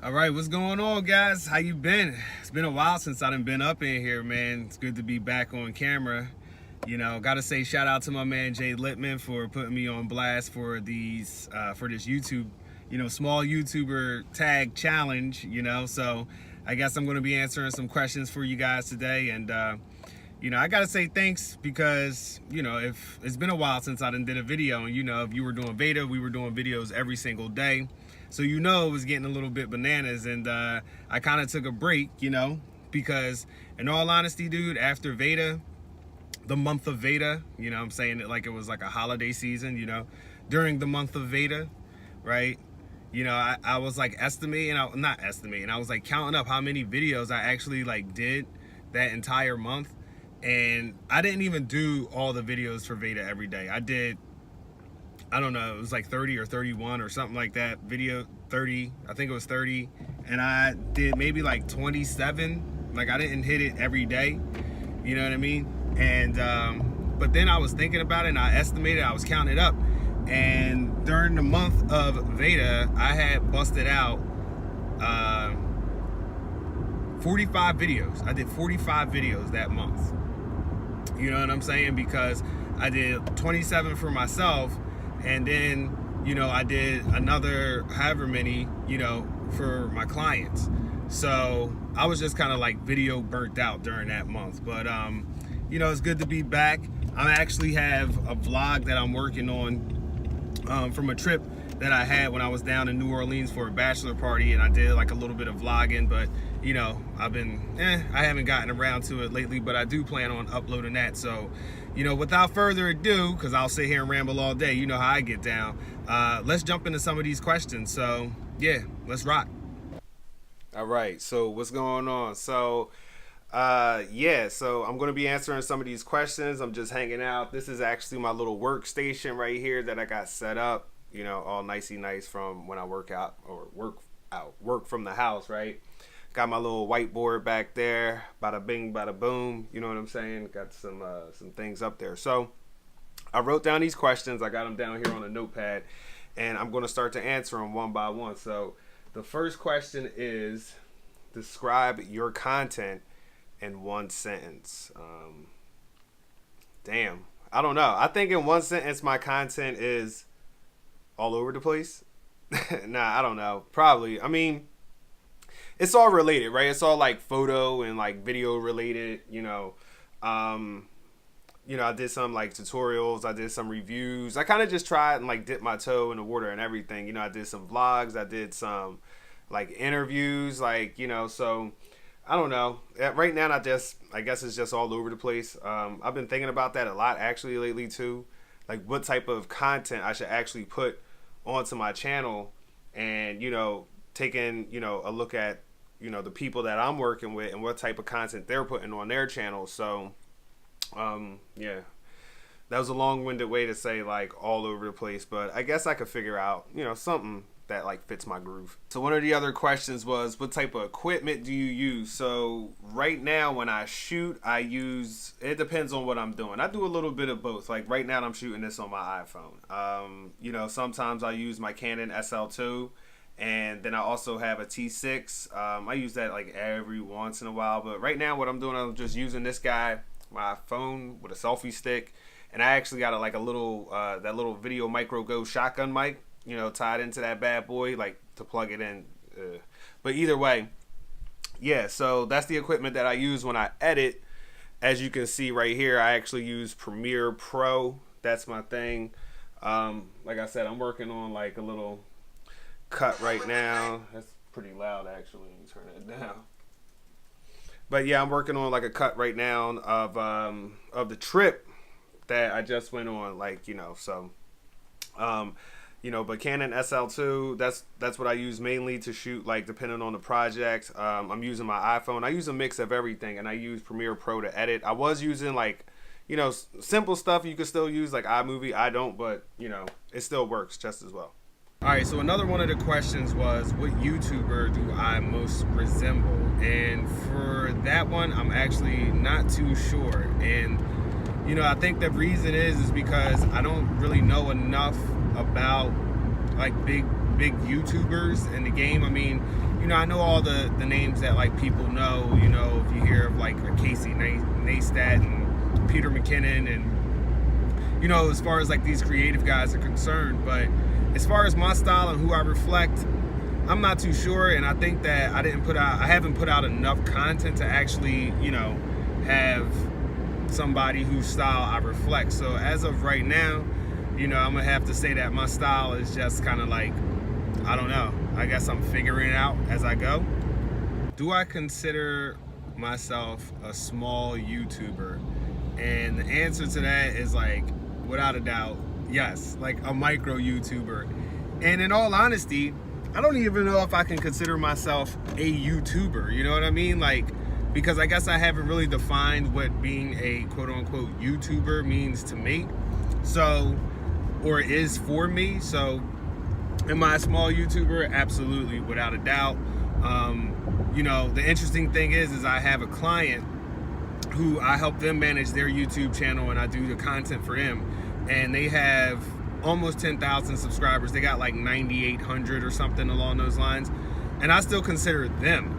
All right, what's going on, guys? How you been? It's been a while since I done been up in here, man. It's good to be back on camera. You know, gotta say shout out to my man Jay Lipman for putting me on blast for these for this YouTube, small YouTuber tag challenge. So I guess I'm gonna be answering some questions for you guys today, and I gotta say thanks because if it's been a while since I done did a video, and if you were doing beta, we were doing videos every single day. So it was getting a little bit bananas, and I kind of took a break, because in all honesty, dude, after Veda, the month of Veda, I'm saying it like it was like a holiday season, during the month of Veda, right? I was like I was like counting up how many videos I actually like did that entire month. And I didn't even do all the videos for Veda every day. I did, I don't know, it was like 30 or 31 or something like that. Video 30, I think it was 30. And I did maybe like 27. Like I didn't hit it every day. You know what I mean? And, but then I was thinking about it and I estimated, I was counting it up. And during the month of Veda, I had busted out 45 videos. I did 45 videos that month. You know what I'm saying? Because I did 27 for myself, and then, I did another however many, for my clients. So I was just kind of like video burnt out during that month. But, it's good to be back. I actually have a vlog that I'm working on from a trip that I had when I was down in New Orleans for a bachelor party, and I did like a little bit of vlogging, but I haven't gotten around to it lately, but I do plan on uploading that. So, without further ado, because I'll sit here and ramble all day, you know how I get down, let's jump into some of these questions. So yeah, let's rock. All right, so what's going on? So so I'm going to be answering some of these questions. I'm just hanging out. This is actually my little workstation right here that I got set up, all nicey nice from when I work from the house, right? Got my little whiteboard back there, bada bing, bada boom, you know what I'm saying? Got some things up there. So I wrote down these questions. I got them down here on a notepad, and I'm going to start to answer them one by one. So the first question is, describe your content in one sentence. Damn, I don't know. I think in one sentence my content is all over the place. Nah, I don't know. Probably. I mean, it's all related, right? It's all like photo and like video related, I did some like tutorials, I did some reviews. I kind of just tried and like dipped my toe in the water and everything. I did some vlogs, I did some like interviews, so I don't know. Right now, I guess it's just all over the place. I've been thinking about that a lot actually lately too. Like what type of content I should actually put onto my channel, and, taking, a look at, the people that I'm working with and what type of content they're putting on their channel. So, yeah, that was a long-winded way to say like all over the place, but I guess I could figure out, something that like fits my groove. So one of the other questions was, what type of equipment do you use? So right now when I shoot, it depends on what I'm doing. I do a little bit of both. Like right now I'm shooting this on my iPhone. Sometimes I use my Canon SL2, and then I also have a T6. I use that like every once in a while, but right now what I'm doing, I'm just using this guy, my phone with a selfie stick, and I actually got a little that little Video Micro Go shotgun mic, tied into that bad boy, like to plug it in. But either way, yeah, so that's the equipment that I use when I edit. As you can see right here, I actually use Premiere Pro. That's my thing. Like I said, I'm working on like a little cut right now. That's pretty loud actually. Let me turn it down. But yeah, I'm working on like a cut right now of the trip that I just went on, but Canon SL2, that's what I use mainly to shoot, like depending on the project. I'm using my iPhone. I use a mix of everything, and I use Premiere Pro to edit. I was using like, simple stuff you could still use like iMovie. I don't, but it still works just as well. All right, so another one of the questions was, what YouTuber do I most resemble? And for that one, I'm actually not too sure. And I think the reason is because I don't really know enough about like big YouTubers in the game. I mean, I know all the names that like people know. If you hear of like a Casey Neistat and Peter McKinnon, and as far as like these creative guys are concerned. But as far as my style and who I reflect, I'm not too sure, and I think that I haven't put out enough content to actually, have somebody whose style I reflect. So as of right now, I'm gonna have to say that my style is just kind of like, I don't know. I guess I'm figuring it out as I go. Do I consider myself a small YouTuber? And the answer to that is like, without a doubt, yes, like a micro YouTuber. And in all honesty, I don't even know if I can consider myself a YouTuber, you know what I mean? Like, because I guess I haven't really defined what being a quote unquote YouTuber means to me. So, or is for me. So, am I a small YouTuber? Absolutely, without a doubt. The interesting thing is I have a client who I help them manage their YouTube channel, and I do the content for them. And they have almost 10,000 subscribers. They got like 9,800 or something along those lines. And I still consider them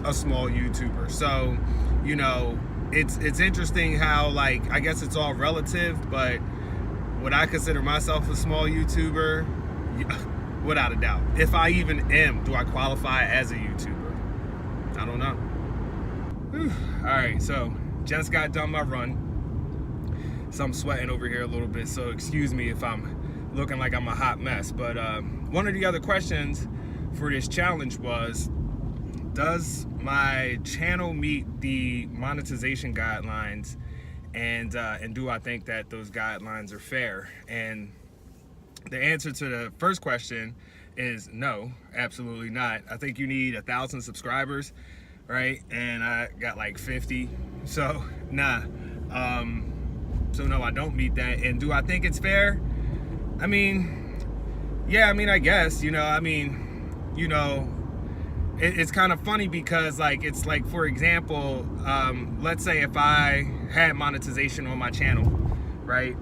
a small YouTuber. So, it's interesting how, like, I guess it's all relative, but would I consider myself a small YouTuber? Yeah, without a doubt. If I even am, do I qualify as a YouTuber? I don't know. Whew. All right, so just got done my run. So I'm sweating over here a little bit, so excuse me if I'm looking like I'm a hot mess. But one of the other questions for this challenge was, does my channel meet the monetization guidelines, and do I think that those guidelines are fair? And the answer to the first question is no, absolutely not. I think you need 1,000 subscribers, right? And I got like 50, so nah. So no, I don't meet that. And do I think it's fair? I mean, yeah, I guess, it's kind of funny because, like, it's like, for example, let's say if I had monetization on my channel, right,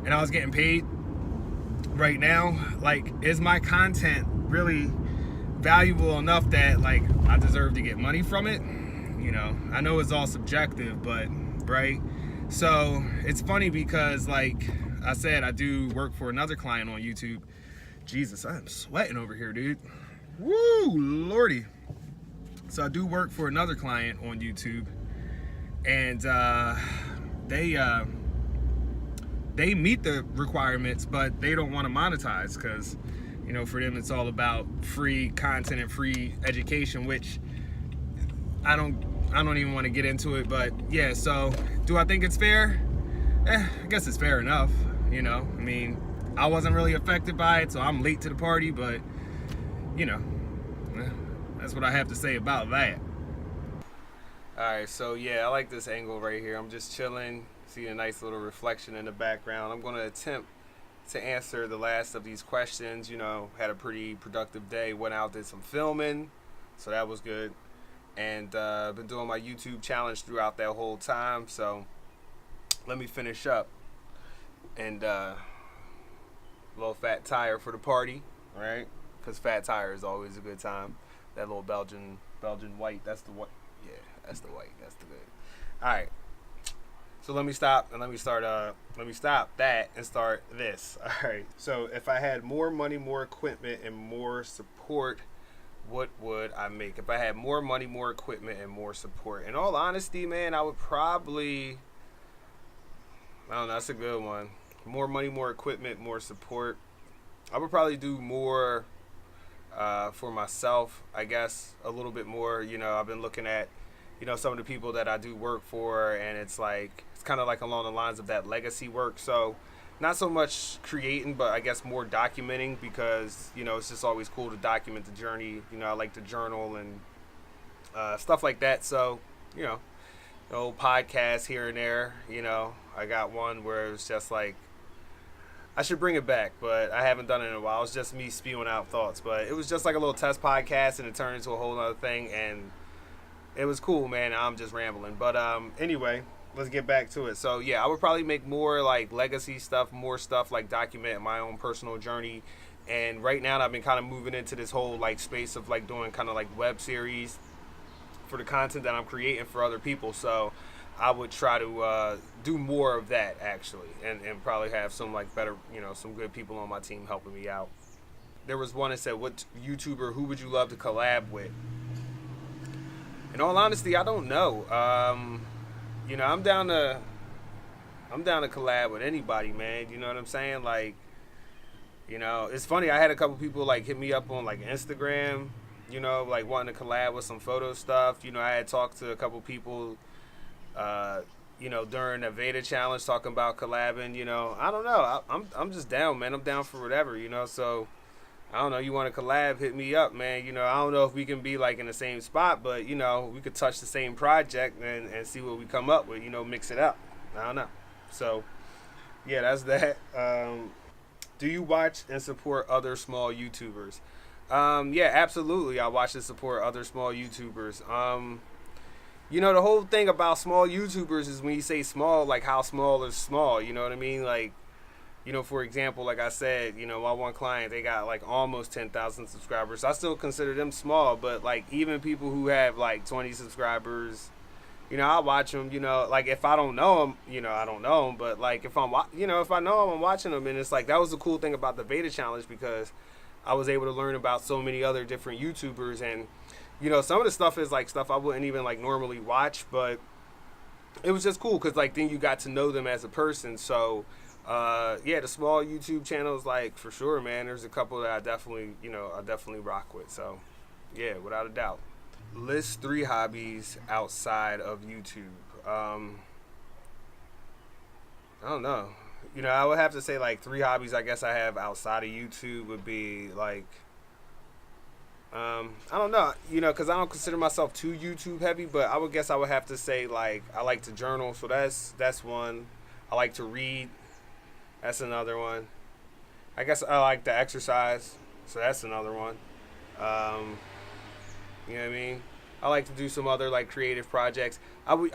and I was getting paid right now, like, is my content really valuable enough that, like, I deserve to get money from it? I know it's all subjective, but, right? So it's funny because, like I said, I do work for another client on YouTube. Jesus, I'm sweating over here, dude. Woo, lordy. So I do work for another client on YouTube, and they meet the requirements, but they don't want to monetize because, for them it's all about free content and free education, which I don't even want to get into it. But yeah, so do I think it's fair? I guess it's fair enough. I wasn't really affected by it, so I'm late to the party, but that's what I have to say about that. Alright, so yeah, I like this angle right here. I'm just chilling, see a nice little reflection in the background. I'm going to attempt to answer the last of these questions. Had a pretty productive day, went out, did some filming, so that was good. And been doing my YouTube challenge throughout that whole time, so let me finish up. And little fat tire for the party, right? Because fat tire is always a good time. That little Belgian white, that's the white. Yeah, that's the white. That's the good. All right. So let me stop and let me stop that and start this. All right. So if I had more money, more equipment, and more support, what would I make? If I had more money, more equipment, and more support. In all honesty, man, I would probably, I don't know, that's a good one. More money, more equipment, more support. I would probably do more for myself, I guess, a little bit more. I've been looking at, some of the people that I do work for, and it's kind of like along the lines of that legacy work. So not so much creating, but I guess more documenting, because, it's just always cool to document the journey. I like to journal and stuff like that. So, old podcasts here and there, I got one where it was just like, I should bring it back, but I haven't done it in a while. It's just me spewing out thoughts, but it was just like a little test podcast, and it turned into a whole other thing, and it was cool, man. I'm just rambling, but anyway, let's get back to it. So yeah, I would probably make more like legacy stuff, more stuff like document my own personal journey, And right now I've been kind of moving into this whole like space of like doing kind of like web series for the content that I'm creating for other people. So I would try to do more of that actually, and probably have some like better, some good people on my team helping me out. There was one that said, "What YouTuber who would you love to collab with?" In all honesty, I don't know. I'm down to collab with anybody, man. You know what I'm saying? Like, it's funny. I had a couple people like hit me up on like Instagram, like wanting to collab with some photo stuff. I had talked to a couple people, during the Veda challenge talking about collabing. I don't know. I'm just down, man. I'm down for whatever, So I don't know. You want to collab? Hit me up, man. I don't know if we can be like in the same spot, but we could touch the same project and see what we come up with. Mix it up. I don't know. So yeah, that's that. Do you watch and support other small YouTubers? Yeah, absolutely. I watch and support other small YouTubers. The whole thing about small YouTubers is when you say small, like how small is small, you know what I mean? Like, for example, like I said, my one client, they got like almost 10,000 subscribers. I still consider them small, but like even people who have like 20 subscribers, I watch them, like if I don't know them, I don't know them, but like if if I know them, I'm watching them. And it's like, that was the cool thing about the Beta Challenge, because I was able to learn about so many other different YouTubers. And, some of the stuff is like stuff I wouldn't even like normally watch, but it was just cool because like then you got to know them as a person. So, yeah, the small YouTube channels, like for sure, man, there's a couple that I definitely rock with. So yeah, without a doubt. List 3 hobbies outside of YouTube. I don't know. I would have to say like 3 hobbies I guess I have outside of YouTube would be like, I don't know, because I don't consider myself too YouTube heavy, but I would guess I would have to say like I like to journal, so that's one. I like to read, that's another one. I guess I like to exercise, so that's another one. You know what I mean? I like to do some other like creative projects. I would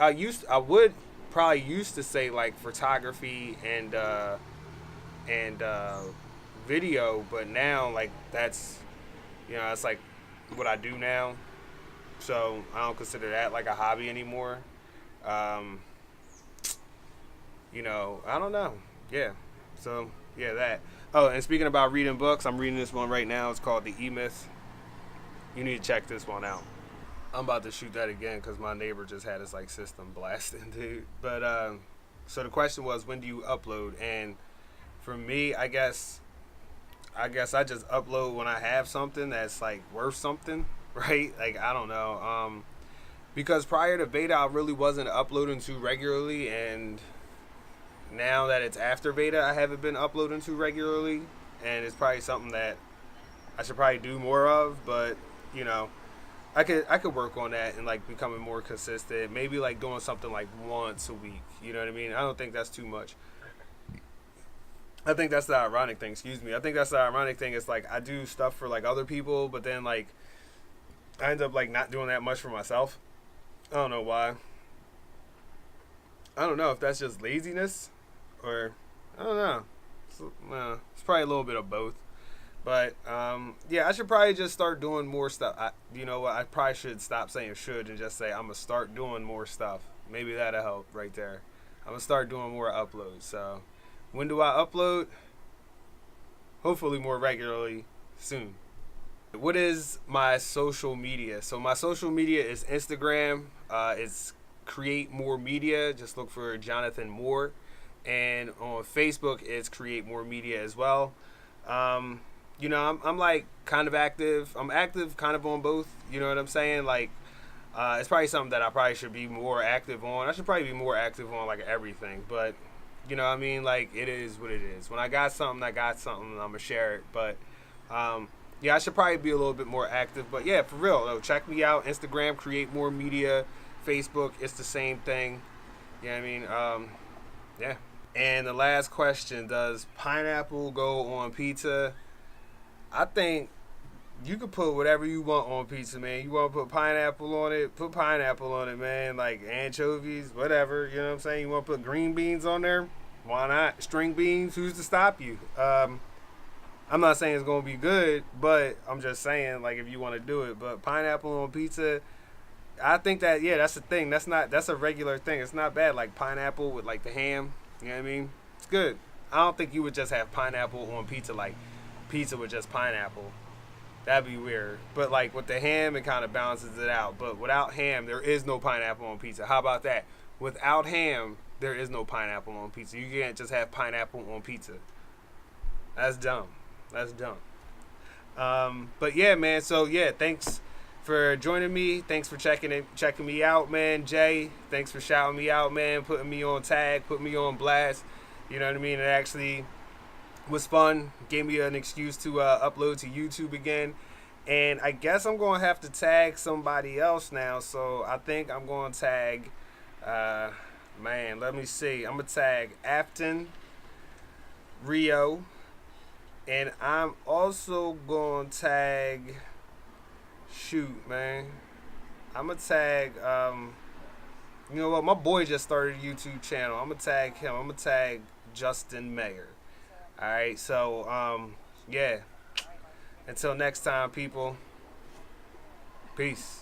probably used to say like photography and video, but now like that's that's like what I do now. So I don't consider that like a hobby anymore. I don't know. Yeah. So yeah, that. Oh, and speaking about reading books, I'm reading this one right now. It's called The E-Myth. You need to check this one out. I'm about to shoot that again because my neighbor just had his like system blasting, dude. But so the question was, when do you upload? And for me, I guess I just upload when I have something that's like worth something, right? Like I don't know, because prior to beta, I really wasn't uploading too regularly, and now that it's after beta, I haven't been uploading too regularly, and it's probably something that I should probably do more of, but I could work on that and like becoming more consistent. Maybe like doing something like once a week. You know what I mean? I don't think that's too much. I think that's the ironic thing. Excuse me. I think that's the ironic thing. It's like I do stuff for like other people, but then like I end up like not doing that much for myself. I don't know why. I don't know if that's just laziness or I don't know. It's probably a little bit of both. But yeah, I should probably just start doing more stuff. You know what? I probably should stop saying should and just say I'm gonna start doing more stuff. Maybe that'll help right there. I'm gonna start doing more uploads. So when do I upload? Hopefully more regularly soon. What is my social media? So my social media is Instagram. It's Create More Media. Just look for Jonathan Moore. And on Facebook, it's Create More Media as well. I'm like kind of active. I'm active kind of on both. You know what I'm saying? Like, it's probably something that I probably should be more active on. I should probably be more active on like everything. But, you know what I mean? Like, it is what it is. When I got something, I'm going to share it. But, yeah, I should probably be a little bit more active. But, yeah, for real, though, check me out. Instagram, Create More Media. Facebook, it's the same thing. You know what I mean? Yeah. And the last question, does pineapple go on pizza? I think you can put whatever you want on pizza, man. You want to put pineapple on it, put pineapple on it, man. Like anchovies, whatever. You know what I'm saying? You want to put green beans on there? Why not? String beans, who's to stop you? I I'm not saying it's gonna be good, but I'm just saying like if you want to do it. But pineapple on pizza, I think that yeah, that's the thing. That's a regular thing. It's not bad. Like pineapple with like the ham. You know what I mean? It's good. I don't think you would just have pineapple on pizza like pizza with just pineapple. That'd be weird. But like with the ham, it kind of balances it out. But without ham, there is no pineapple on pizza. How about that? Without ham, there is no pineapple on pizza. You can't just have pineapple on pizza. That's dumb. That's dumb. But yeah, man. So yeah, thanks for joining me. Thanks for checking me out, man. Jay, thanks for shouting me out, man. Putting me on tag, putting me on blast. You know what I mean? It actually was fun. Gave me an excuse to upload to YouTube again. And I guess I'm going to have to tag somebody else now. So I think I'm going to tag, man, let me see. I'm going to tag Afton Rio. And I'm also going to tag, shoot, man. I'm going to tag, you know what? My boy just started a YouTube channel. I'm going to tag him. I'm going to tag Justin Mayer. All right, so yeah. Until next time, people. Peace.